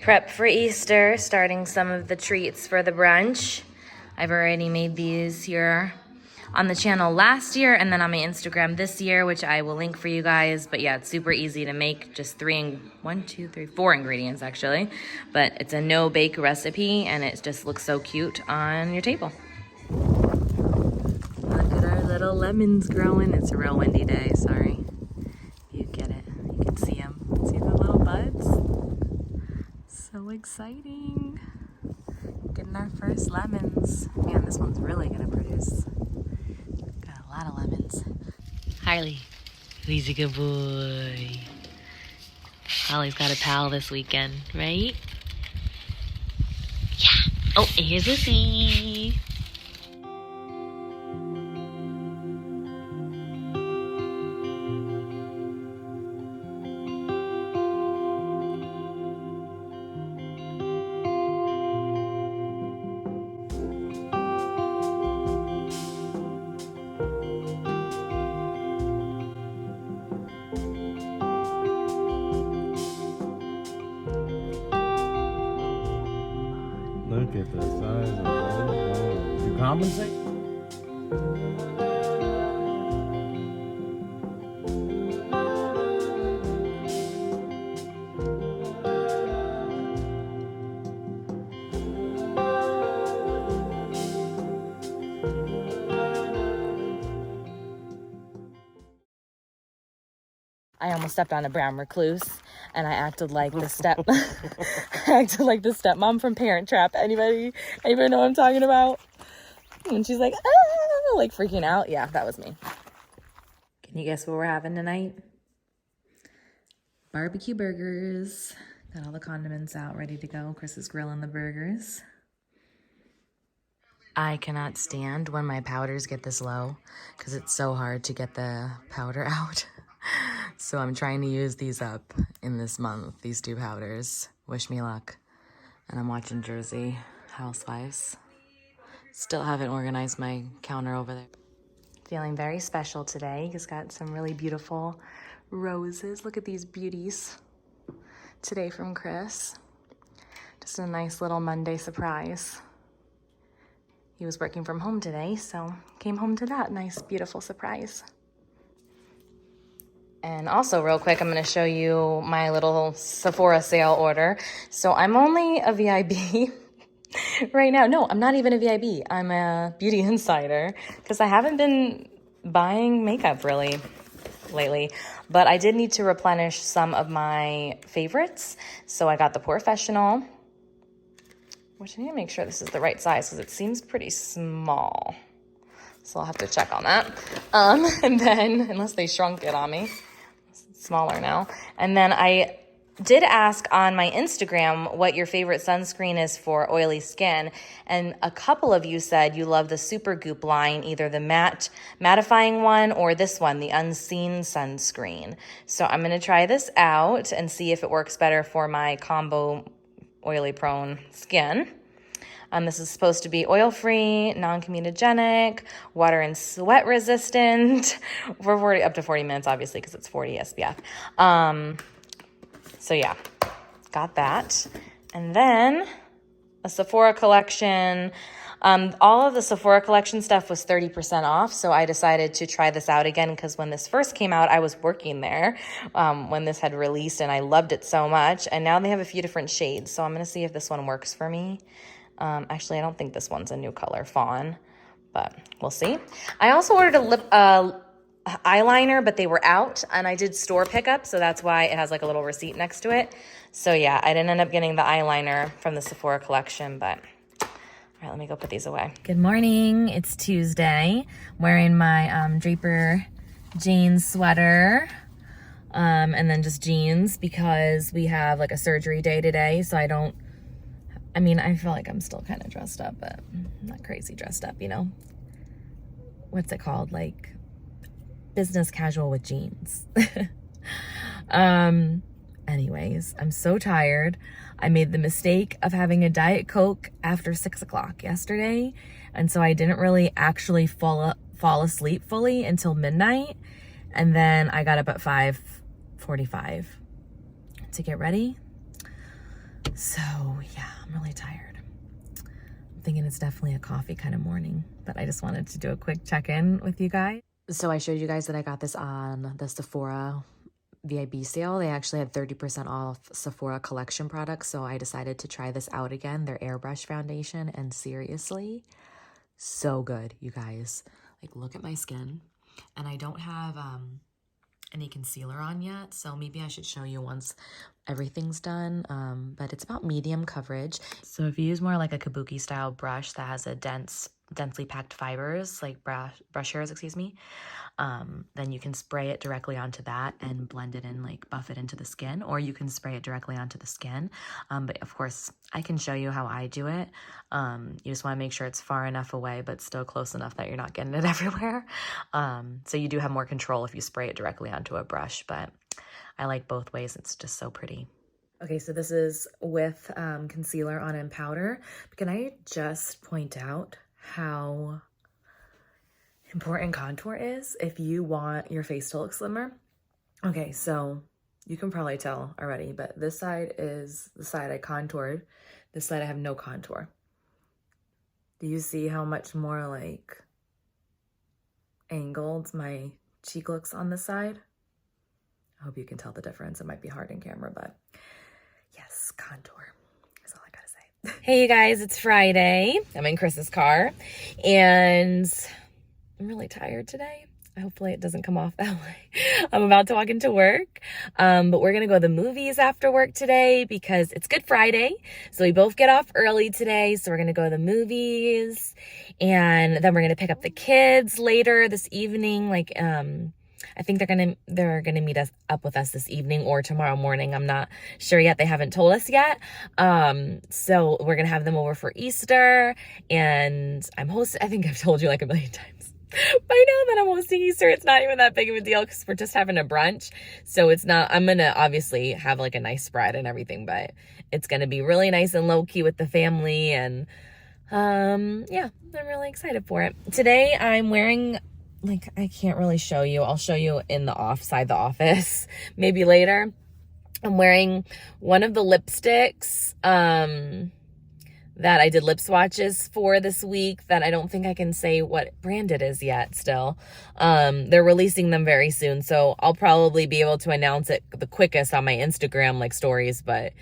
Prep for Easter, starting some of the treats for the brunch. I've already made these here on the channel last year and then on my Instagram this year, which I will link for you guys. But yeah, it's super easy to make, just 4 ingredients actually. But it's a no-bake recipe and it just looks so cute on your table. Look at our little lemons growing. It's a real windy day, sorry. You get it, you can see them. See the little buds? So exciting. Getting our first lemons. Man, this one's really gonna produce. Got a lot of lemons. Harley, he's a good boy. Holly's got a pal this weekend, right? Yeah. Oh, and here's Lucy. Look at the size of those. You compensate? I almost stepped on a brown recluse and I acted like the stepmom from Parent Trap. Anybody know what I'm talking about? And she's like, ah, like freaking out. Yeah, that was me. Can you guess what we're having tonight? Barbecue burgers. Got all the condiments out ready to go. Chris is grilling the burgers. I cannot stand when my powders get this low because it's so hard to get the powder out. So I'm trying to use these up in this month, these 2 powders. Wish me luck. And I'm watching Jersey Housewives. Still haven't organized my counter over there. Feeling very special today. He's got some really beautiful roses. Look at these beauties today from Chris. Just a nice little Monday surprise. He was working from home today, so came home to that nice, beautiful surprise. And also real quick, I'm going to show you my little Sephora sale order. So I'm only a VIB right now. No, I'm not even a VIB. I'm a beauty insider because I haven't been buying makeup really lately. But I did need to replenish some of my favorites. So I got the Professional, which I need to make sure this is the right size because it seems pretty small. So I'll have to check on that. And then, unless they shrunk it on me, it's smaller now. And then I did ask on my Instagram what your favorite sunscreen is for oily skin. And a couple of you said you love the Super Goop line, either the mattifying one or this one, the Unseen sunscreen. So I'm going to try this out and see if it works better for my combo oily prone skin. This is supposed to be oil-free, non-comedogenic, water and sweat resistant for up to 40 minutes, obviously, because it's 40 SPF. So yeah, got that. And then a Sephora collection. All of the Sephora collection stuff was 30% off, so I decided to try this out again because when this first came out, I was working there when this had released, and I loved it so much. And now they have a few different shades, so I'm going to see if this one works for me. Actually, I don't think this one's a new color, fawn, but we'll see. I also ordered a lip eyeliner, but they were out, and I did store pickup, so that's why it has like a little receipt next to it. So yeah, I didn't end up getting the eyeliner from the Sephora collection, but all right, let me go put these away. Good morning. It's Tuesday. Wearing my Draper jeans sweater, and then just jeans because we have like a surgery day today, so I feel like I'm still kind of dressed up, but I'm not crazy dressed up, you know? What's it called? Like business casual with jeans. Anyways, I'm so tired. I made the mistake of having a Diet Coke after 6 o'clock yesterday. And so I didn't really actually fall asleep fully until midnight. And then I got up at 5:45 to get ready. So yeah, I'm really tired. I'm thinking it's definitely a coffee kind of morning, but I just wanted to do a quick check-in with you guys. So I showed you guys that I got this on the Sephora VIB sale. They actually had 30% off Sephora collection products, so I decided to try this out again, their airbrush foundation, and seriously, so good, you guys. Like, look at my skin. And I don't have any concealer on yet, so maybe I should show you once everything's done, but it's about medium coverage. So if you use more like a kabuki style brush that has a densely packed fibers, like brush hairs, excuse me, then you can spray it directly onto that and blend it in, like buff it into the skin, or you can spray it directly onto the skin. But of course, I can show you how I do it. You just want to make sure it's far enough away, but still close enough that you're not getting it everywhere. So you do have more control if you spray it directly onto a brush, but I like both ways. It's just so pretty. Okay, so this is with concealer on in powder. Can I just point out how important contour is if you want your face to look slimmer? Okay, so you can probably tell already, but this side is the side I contoured. This side I have no contour. Do you see how much more like angled my cheek looks on this side? I hope you can tell the difference. It might be hard in camera, but yes, contour is all I gotta say. Hey you guys, it's Friday. I'm in Chris's car and I'm really tired today. Hopefully it doesn't come off that way. I'm about to walk into work, but we're gonna go to the movies after work today because it's Good Friday. So we both get off early today. So we're gonna go to the movies and then we're gonna pick up the kids later this evening. Like, I think they're gonna meet us up with us this evening or tomorrow morning. I'm not sure yet. They haven't told us yet. So we're gonna have them over for Easter, and I'm hosting. I think I've told you like a million times by now that I'm hosting Easter. It's not even that big of a deal because we're just having a brunch. So it's not. I'm gonna obviously have like a nice spread and everything, but it's gonna be really nice and low key with the family. And yeah, I'm really excited for it. Today I'm wearing, like, I can't really show you. I'll show you in the outside the office maybe later. I'm wearing one of the lipsticks that I did lip swatches for this week that I don't think I can say what brand it is yet still. They're releasing them very soon, so I'll probably be able to announce it the quickest on my Instagram like stories, but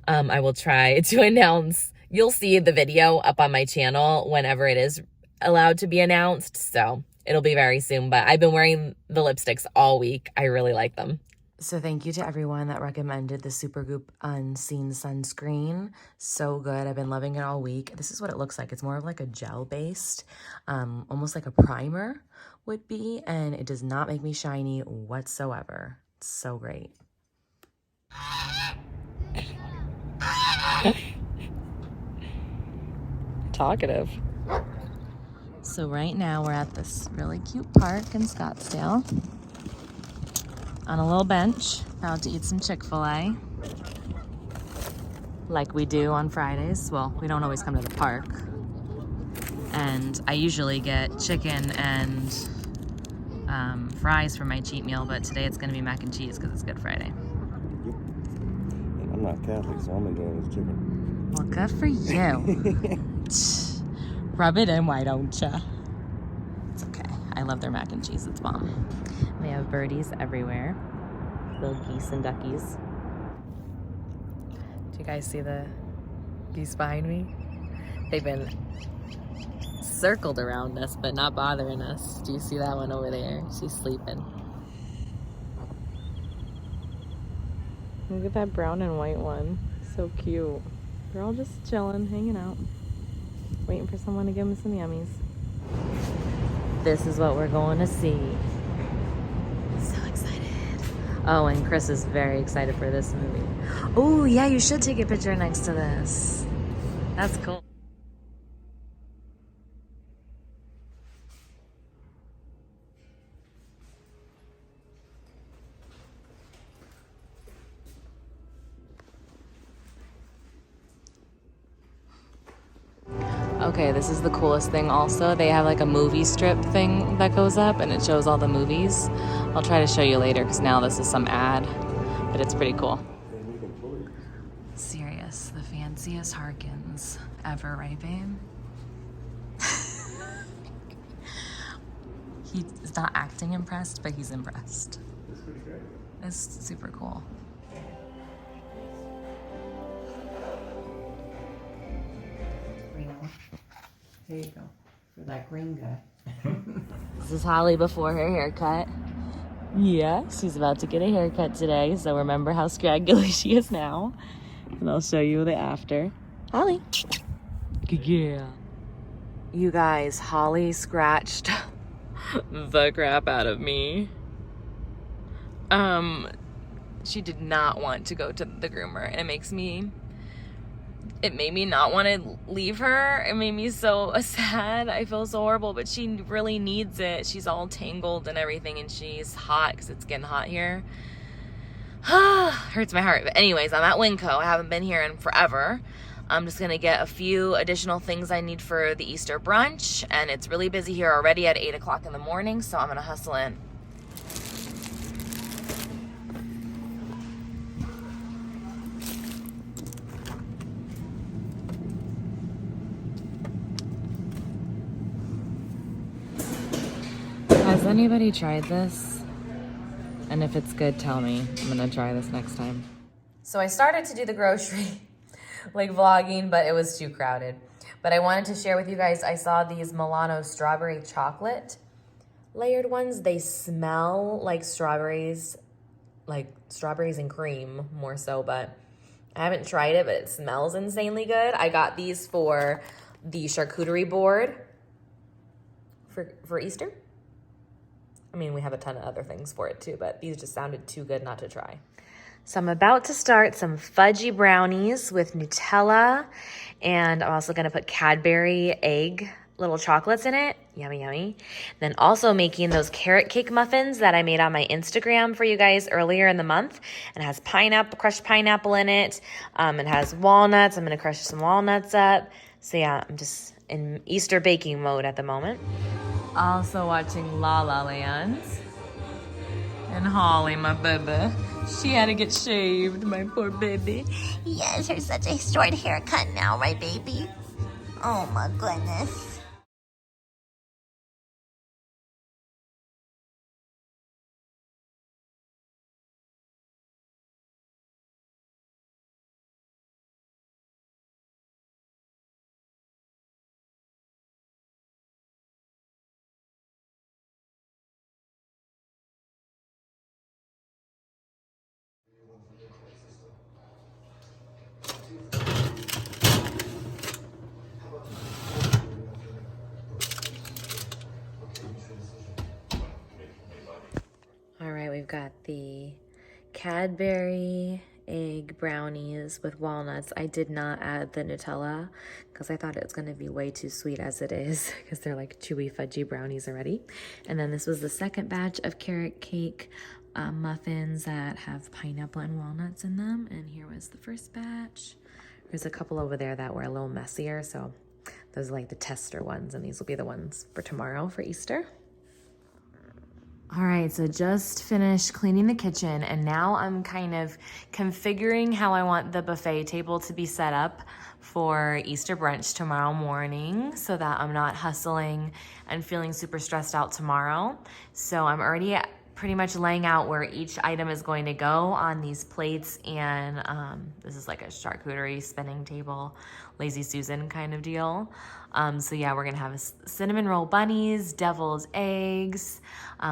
I will try to announce. You'll see the video up on my channel whenever it is allowed to be announced, so it'll be very soon, but I've been wearing the lipsticks all week. I really like them. So thank you to everyone that recommended the Supergoop Unseen Sunscreen. So good. I've been loving it all week. This is what it looks like. It's more of like a gel-based, almost like a primer would be, and it does not make me shiny whatsoever. It's so great. Talkative. So right now we're at this really cute park in Scottsdale on a little bench, about to eat some Chick-fil-A like we do on Fridays. Well, we don't always come to the park. And I usually get chicken and fries for my cheat meal, but today it's gonna be mac and cheese because it's Good Friday. And I'm not Catholic, so I'm enjoying this chicken. Well, good for you. Rub it in, why don't ya? It's okay. I love their mac and cheese. It's bomb. They have birdies everywhere. Little geese and duckies. Do you guys see the geese behind me? They've been circled around us, but not bothering us. Do you see that one over there? She's sleeping. Look at that brown and white one. So cute. They're all just chilling, hanging out, waiting for someone to give them some yummies. This is what we're going to see. So excited. Oh, and Chris is very excited for this movie. Oh, yeah, you should take a picture next to this. That's cool. Okay, this is the coolest thing also. They have like a movie strip thing that goes up and it shows all the movies. I'll try to show you later because now this is some ad, but it's pretty cool. Serious. the fanciest Harkins ever, right, babe? He's not acting impressed, but he's impressed. That's pretty great. It's super cool. Green one. There you go. For that green guy. This is Holly before her haircut. Yeah, she's about to get a haircut today, so remember how scraggly she is now. And I'll show you the after. Holly. Yeah. You guys, Holly scratched the crap out of me. She did not want to go to the groomer, and it made me not want to leave her. It made me so sad. I feel so horrible, but she really needs it. She's all tangled and everything, and she's hot because it's getting hot here. Hurts my heart. But anyways, I'm at Winco. I haven't been here in forever. I'm just gonna get a few additional things I need for the Easter brunch, and it's really busy here already at 8 o'clock in the morning, so I'm gonna hustle in. Has anybody tried this? And if it's good, tell me. I'm gonna try this next time. So I started to do the grocery like vlogging, but it was too crowded. But I wanted to share with you guys, I saw these Milano strawberry chocolate layered ones. They smell like strawberries and cream more so, but I haven't tried it, but it smells insanely good. I got these for the charcuterie board for Easter. I mean, we have a ton of other things for it too, but these just sounded too good not to try. So I'm about to start some fudgy brownies with Nutella, and I'm also gonna put Cadbury egg little chocolates in it. Yummy, yummy. Then also making those carrot cake muffins that I made on my Instagram for you guys earlier in the month. And it has crushed pineapple in it. It has walnuts. I'm gonna crush some walnuts up. So yeah, I'm just in Easter baking mode at the moment. Also watching La La Land. And Holly, my baby. She had to get shaved, my poor baby. Yes, her such a short haircut now, right, baby? Oh my goodness. All right, we've got the Cadbury egg brownies with walnuts. I did not add the Nutella because I thought it was going to be way too sweet as it is because they're like chewy, fudgy brownies already. And then this was the second batch of carrot cake muffins that have pineapple and walnuts in them. And here was the first batch. There's a couple over there that were a little messier, so those are like the tester ones, and these will be the ones for tomorrow for Easter. All right, so just finished cleaning the kitchen, and now I'm kind of configuring how I want the buffet table to be set up for Easter brunch tomorrow morning so that I'm not hustling and feeling super stressed out tomorrow. So I'm already pretty much laying out where each item is going to go on these plates, and this is like a charcuterie spinning table, Lazy Susan kind of deal. So yeah, we're gonna have cinnamon roll bunnies, deviled eggs.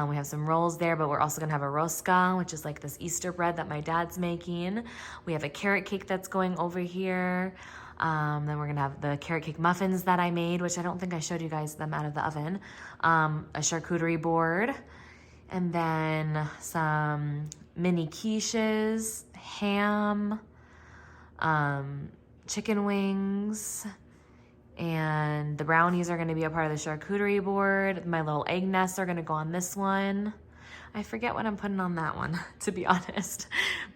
We have some rolls there, but we're also gonna have a rosca, which is like this Easter bread that my dad's making. We have a carrot cake that's going over here. Then we're gonna have the carrot cake muffins that I made, which I don't think I showed you guys them out of the oven. A charcuterie board, and then some mini quiches, ham, chicken wings, and the brownies are gonna be a part of the charcuterie board. My little egg nests are gonna go on this one. I forget what I'm putting on that one, to be honest.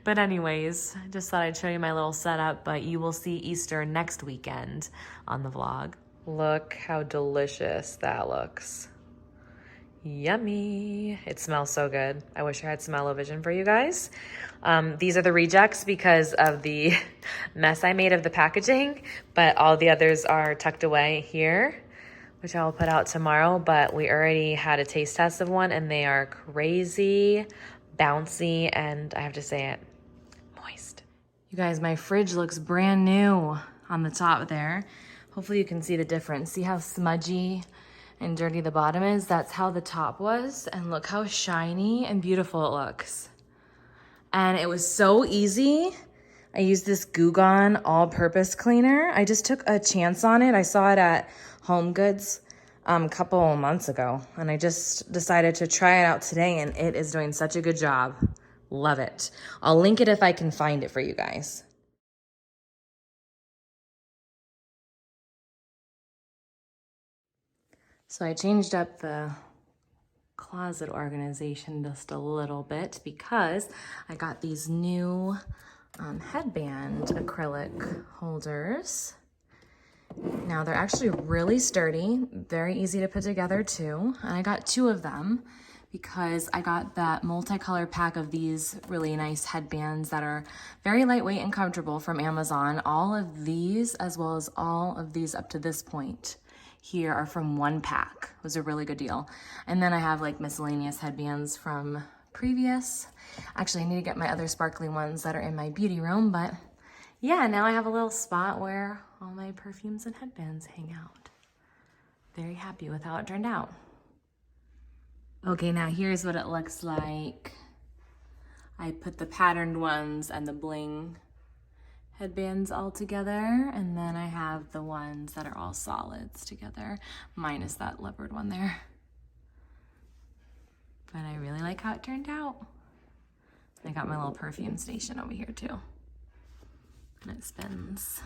But anyways, I just thought I'd show you my little setup, but you will see Easter next weekend on the vlog. Look how delicious that looks. Yummy. It smells so good. I wish I had smell-o-vision for you guys. These are the rejects because of the mess I made of the packaging, but all the others are tucked away here, which I'll put out tomorrow. But we already had a taste test of one and they are crazy, bouncy, and I have to say it, moist. You guys, my fridge looks brand new on the top there. Hopefully you can see the difference. See how smudgy and dirty the bottom is? That's how the top was. And look how shiny and beautiful it looks. And it was so easy. I used this Goo Gone all-purpose cleaner. I just took a chance on it. I saw it at Home Goods a couple months ago, and I just decided to try it out today, and it is doing such a good job. Love it. I'll link it if I can find it for you guys. So I changed up the closet organization just a little bit because I got these new headband acrylic holders. Now they're actually really sturdy, very easy to put together too. And I got 2 of them because I got that multicolor pack of these really nice headbands that are very lightweight and comfortable from Amazon. All of these, as well as all of these up to this point here, are from one pack. It was a really good deal. And then I have like miscellaneous headbands from previous. Actually, I need to get my other sparkly ones that are in my beauty room, but yeah, now I have a little spot where all my perfumes and headbands hang out. Very happy with how it turned out. Okay, now here's what it looks like. I put the patterned ones and the bling headbands all together, and then I have the ones that are all solids together, minus that leopard one there. But I really like how it turned out. I got my little perfume station over here too. And it spins.